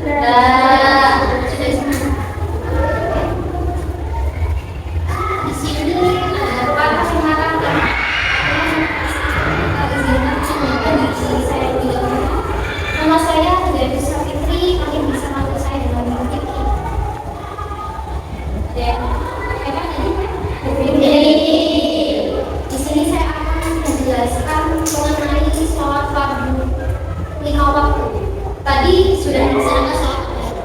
Nah, di sini ada Pak Silakan. Izinkan diri saya juga. Nama saya Gadisa Fitri, kalian bisa panggil saya dengan nama Fitri. Jadi di sini saya akan menjelaskan mengenai sholat fardu 5 waktu. Tadi sudah dijelaskan sholat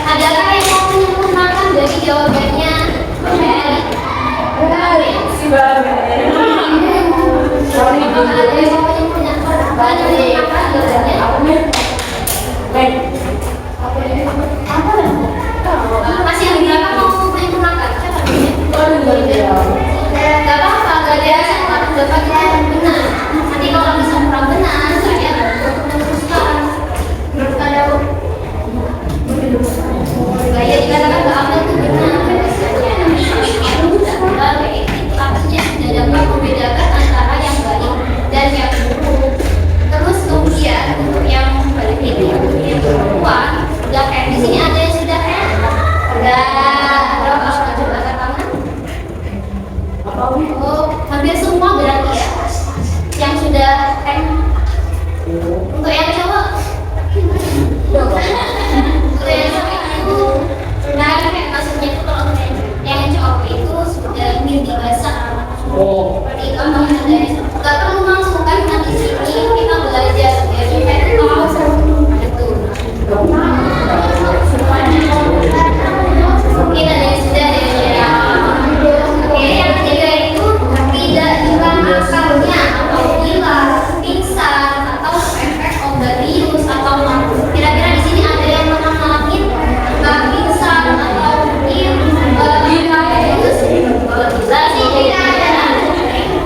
Adakah yang mau menyempurnakan dari jawabannya? Si Babe. Ada yang mau menyempurnakan jawabannya? Masih ada yang mau menyempurnakan? Gak apa-apa, gak ada yang dapat yang benar. Nanti kalau bisa kurang benar, saya memutuskan. Gaya dikatakan gak ambil itu benar. Artinya sudah dapat membedakan antara yang baik dan yang buruk. Terus kemudian untuk yang balik ini, yang perempuan, udah kayak di sini ada yang sudah kayak udah berapa coba tangan? Oh, hampir semua berarti ya. Yang sudah untuk yang cowok. Untuk yang cowok itu sudah kayak maksudnya itu kalau yang cowok itu sudah mimpi basah. Seperti itu apa ada nggak perlu langsung kan nanti sini kita belajar jadi kayak tahu itu. Mungkin ada yang sudah ya. Oke, yang ketiga itu tidak hilang akalnya atau hilang, pingsan atau efek obat bius atau mabuk. Kira-kira di sini ada yang pernah ngalamin pingsan atau mungkin bius? Kalau bisa sih tidak ada.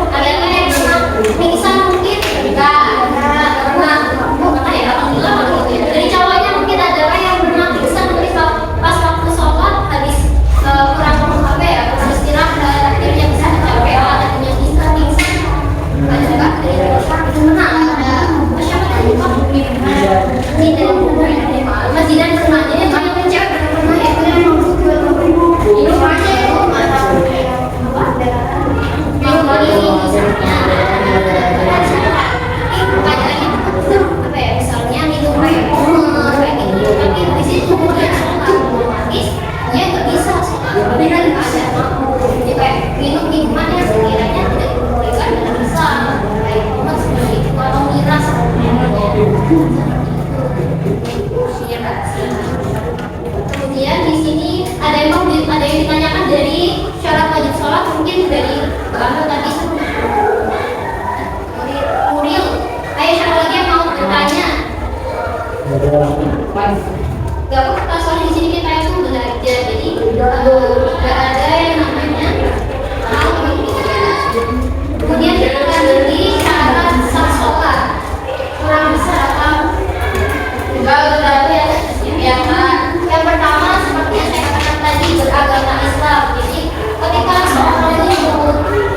Ada kan yang pernah pingsan mungkin? Enggak pernah. Makanya ya alhamdulillah gitu ya. Dari cowoknya mungkin ada kan yang pernah pingsan mungkin pas waktu sholat habis kurang ngomong HP ya, terus istirahat akhirnya bisa kecapean, akhirnya bisa pingsan. Ada kan dari itu menang ada siapa tadi Pak? Ini dari Mas Jidan pernah, jadi banyak yang cewek pernah ya ini aja itu mana apa ini misalnya apa ya misalnya minum kayak kayak gitu tapi di situ kemudian sholat otomatis dia nggak bisa sholat benar nggak ada mampu jadi kayak minum minuman yang sekiranya tidak dibolehkan dan bisa kayak obat seperti itu atau miras kemudian di sini ada yang ditanyakan dari syarat wajib sholat mungkin dari Mbak tadi Muril. Ayo siapa lagi yang mau bertanya? Gak apa-apa soalnya di sini kita itu belajar jadi gak ada yang namanya kemudian kita akan dari syarat sah sholat kurang besar atau enggak berarti ya yang pertama seperti yang saya katakan tadi beragama Islam. Jadi ketika seorang itu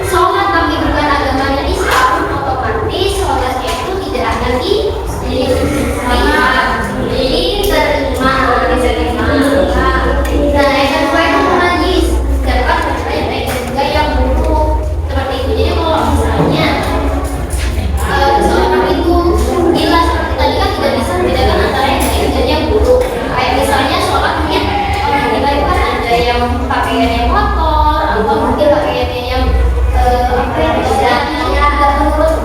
sholat tapi bukan agamanya Islam, otomatis sholatnya itu tidak akan diterima. Nah, yang kedua itu najis. Dapat yang juga yang buruk seperti itu. Jadi kalau misalnya seorang itu gila seperti tadi kan tidak bisa membedakan antara yang baik dan yang buruk. Kayak misalnya sholatnya orang gila itu kan ada yang pakaiannya kotor atau mungkin pakaiannya yang apa yang tidak menutup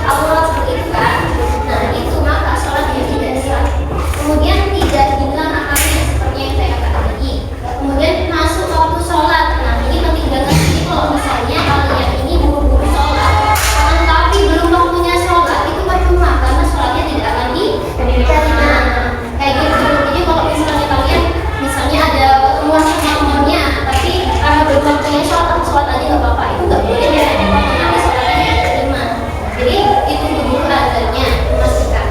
aurat seperti itu kan. Nah itu maka sholatnya tidak sah. Kemudian tidak hilang akalnya seperti yang saya katakan tadi. Kemudian masuk waktu sholat. Nah ini penting banget. Jadi kalau misalnya kalian ini buru-buru sholat, tapi belum waktunya sholat itu percuma karena sholatnya tidak akan diterima. Kayak gitu. Jadi kalau misalnya kalian misalnya ada pertemuan sama temannya, tapi karena belum waktunya sholat aja nggak apa-apa. Itu nggak boleh ya. Nanti sholatnya tidak diterima. Jadi itu dulu adanya pastikan.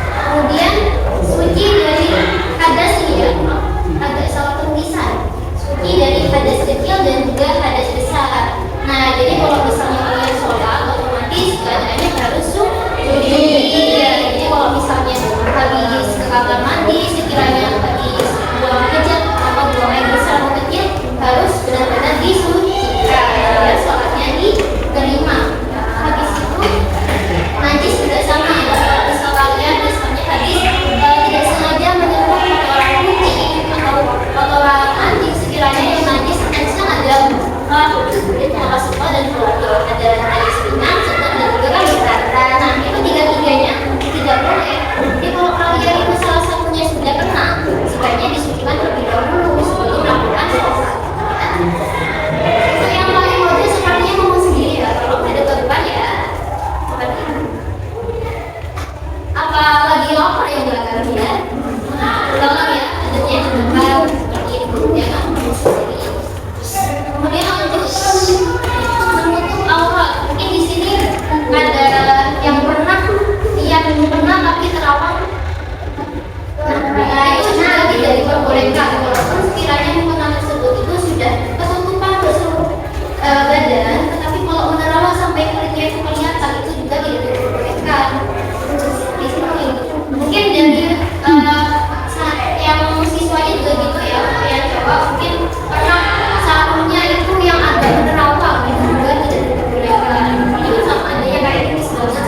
Kemudian suci dari hadas ini ya, agak salah penulisan. Suci dari hadas kecil dan juga hadas besar. Nah jadi kalau misalnya kalian sholat otomatis keadaannya harus suci. Ya, jadi kalau misalnya habis ke kamar mandi sekiranya habis buang hajat atau buang air besar atau kecil harus benar-benar disucikan biar sholatnya diterima. Habis itu najis tidak sama ya. Misal kalian misalnya habis tidak sengaja menyentuh kotoran kucing atau kotoran anjing sekiranya yang najisnya ada itu maka semua dan keluarga ada najis ringan, sedang dan juga kan berdarah. Nah itu tiga-tiganya tidak boleh. Jadi kalau kalian itu salah sebaiknya disucikan terlebih dahulu sebelum melakukan sholat. Untuk yang paling wajib sepertinya ngomong sendiri ya, kalau ada beban ya seperti itu. Apalagi lapar yang belakang ya, kalau ya adanya di depan seperti itu ya kan. Kemudian untuk menutup aurat, mungkin di sini ada yang pernah tapi terawang. Nah itu juga tidak diperbolehkan walaupun sekiranya mukena tersebut itu sudah ketutupan seluruh badan, tetapi kalau menerawang sampai kulitnya itu kelihatan itu juga tidak diperbolehkan. Mungkin dari yang siswanya juga gitu ya, yang coba mungkin pernah sarungnya itu yang agak menerawang itu juga tidak diperbolehkan. Ini sama adanya kayak ini sebenarnya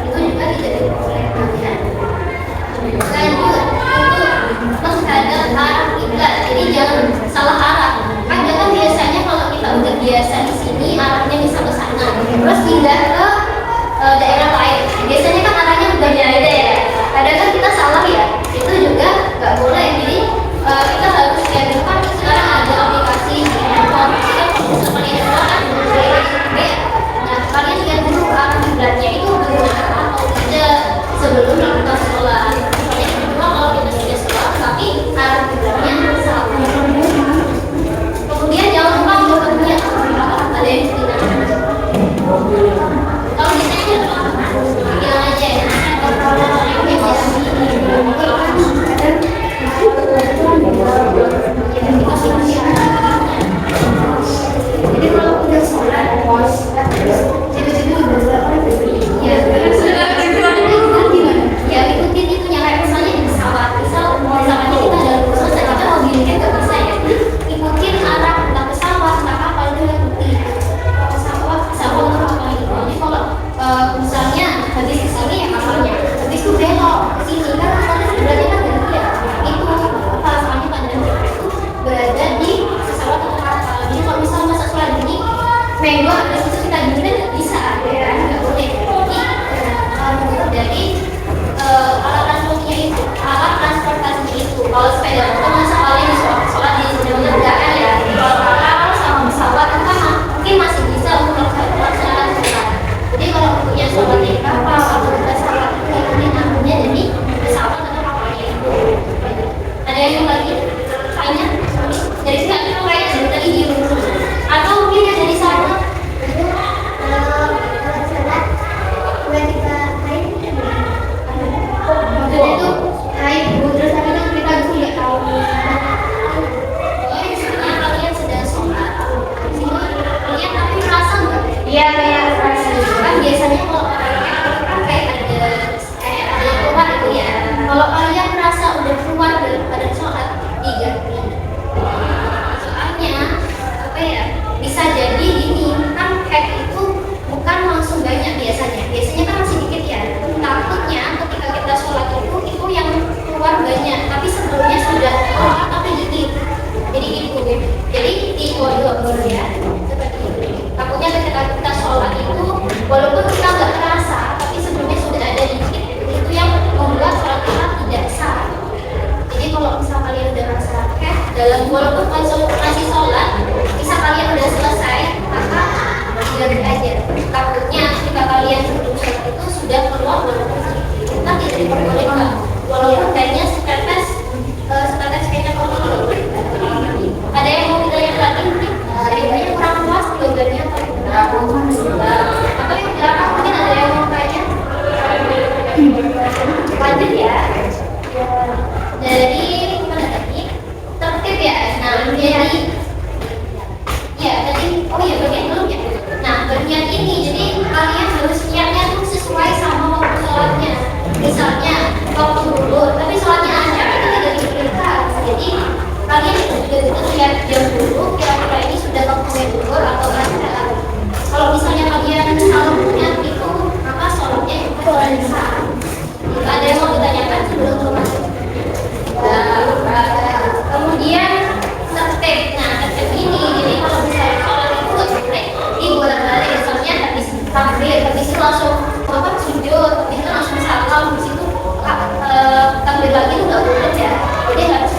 itu juga tidak diperbolehkan ya. Lanjut untuk menghadap arah kiblat, jadi jangan salah arah. Kan biasanya kalau kita udah biasa di sini arahnya bisa ke sana, terus pindah ke daerah lain. Biasanya kan arahnya udah beda ya. Kadang kan kita salah ya, itu juga nggak boleh. Jadi kita harus lihat dulu kan sekarang ada aplikasi di handphone. Kita kalau misalkan ini kan nah kalian lihat dulu arah kiblatnya itu benar atau tidak sebelum melakukan sholat. Misalnya kedua kalau kita sudah sholat tapi arah kiblatnya salah. Kemudian jangan lupa untuk niat ada yang tidak. Kalau misalnya bilang aja ya. Jadi kalau udah sholat, ya ikutin itunya kayak misalnya di pesawat, misalnya kita dalam pesawat dan kita mau gini nggak bisa ya, ikutin arah entah pesawat entah kapal itu ikutin pesawat untuk kapal itu. Jadi kalau misalnya habis ke sini ya kapalnya, habis itu belok ke sini kan kapalnya sebenarnya kan ganti ya, itu pasalnya pada itu berada di pesawat atau kapal. Jadi kalau misalnya masa sholat ini menggok habis itu kita gini kan nggak bisa ya, nggak boleh. Jadi dari alat transportasinya itu kalau sepeda motor masa kalian sholat di jalur darat ya, kalau kapal sama pesawat kan mungkin masih bisa untuk melaksanakan sholat. Jadi kalau untuk yang sholat di kapal atau pesawat itu ikutin arahnya dari pesawat atau kapalnya itu. Ada yang lagi lainnya dari sini aku kayak dari tadi di rumah atau mungkin yang dari sana maksudnya itu haid terus tapi kan kita dulu nggak tahu. Oh misalnya kalian sedang sholat di sini kalian tapi merasa nggak? Iya kayak merasa kan biasanya kalau kayak ada keluar itu ya. Kalau kalian merasa udah keluar daripada sholat diganti. Soalnya apa ya? Bisa jadi gini kan haid itu bukan langsung banyak biasanya kan masih dikit ya. Takutnya ketika kita sholat itu yang keluar banyak tapi sebelumnya sudah keluar tapi dikit. Jadi gitu. Jadi di bodoh ya seperti itu. Takutnya ketika kita sholat itu walaupun kita nggak terasa tapi sebelumnya sudah ada dikit, itu yang membuat sholat kita tidak sah. Jadi kalau misal kalian udah merasa dalam walaupun masih sholat bisa kalian udah selesai maka ganti aja. Takutnya ketika kalian sebelum sholat itu sudah keluar walaupun sedikit, kita tidak diperbolehkan walaupun kayaknya setetes kayaknya kalau ada yang mau kita lihat lagi mungkin kayaknya kurang puas logannya atau yang belakang mungkin ada yang mau tanya. Lanjut ya dari mana tadi tertib ya. Nah jadi ya tadi bagian belum ya. Nah berniat ini jadi kalian harus niatnya tuh sesuai sama waktu sholatnya. Misalnya waktu dulu tapi sholatnya asar itu tidak diberikan. Jadi kalian juga lihat jam dulu kira-kira ini sudah waktunya duhur atau asar. Kalau misalnya kalian salah niat itu maka sholatnya itu sholat sah. Jika ada yang mau ditanyakan sebelum masuk. Kemudian tertib. Nah tertib ini jadi kalau misalnya sholat itu nggak boleh dibolak-balik. Misalnya habis takbir, habis itu langsung sujud, habis itu langsung salam, habis itu takbir lagi itu nggak boleh ya. Jadi harus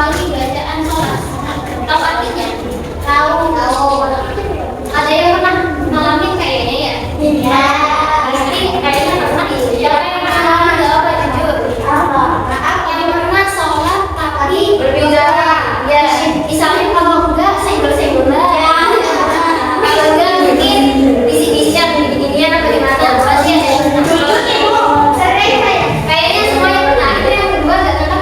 menghalangi bacaan sholat. Tahu artinya? Tahu. Ada yang pernah ngalamin kayaknya ya? Iya. Berarti kayaknya pernah. Siapa yang pernah ngalamin? Gak apa jujur. Yang pernah sholat tapi berbicara. Ya, misalnya kalau enggak senggol-senggol. Kalau enggak mungkin bisik-bisikan beginian apa gimana? Pasti ada yang pernah. Sering kayaknya semua yang pernah. Itu yang kedua nggak pernah.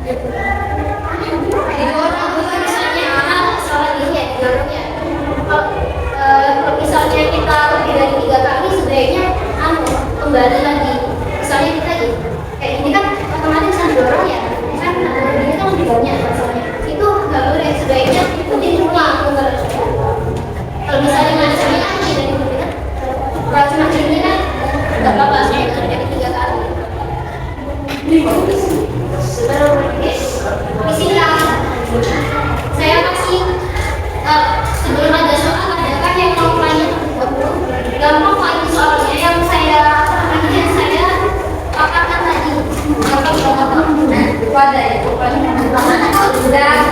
Didorong misalnya soal ini ya didorong ya. Kalau misalnya kita lebih dari 3 kali sebaiknya kembali lagi. Misalnya kita kayak ini kan otomatis kan didorong ya. Kan ini kan lebih banyak masalahnya. Itu nggak boleh, sebaiknya itu diulang. Kalau misalnya macamnya kan tidak diberikan, kalau cuma ini kan nggak apa-apa, saya lebih dari 3 kali. Di sini saya masih sebelum ada soal ada kan yang mau tanya 20 gampang kok ini soalnya yang saya paparkan tadi gampang banget. Wadah ya, sudah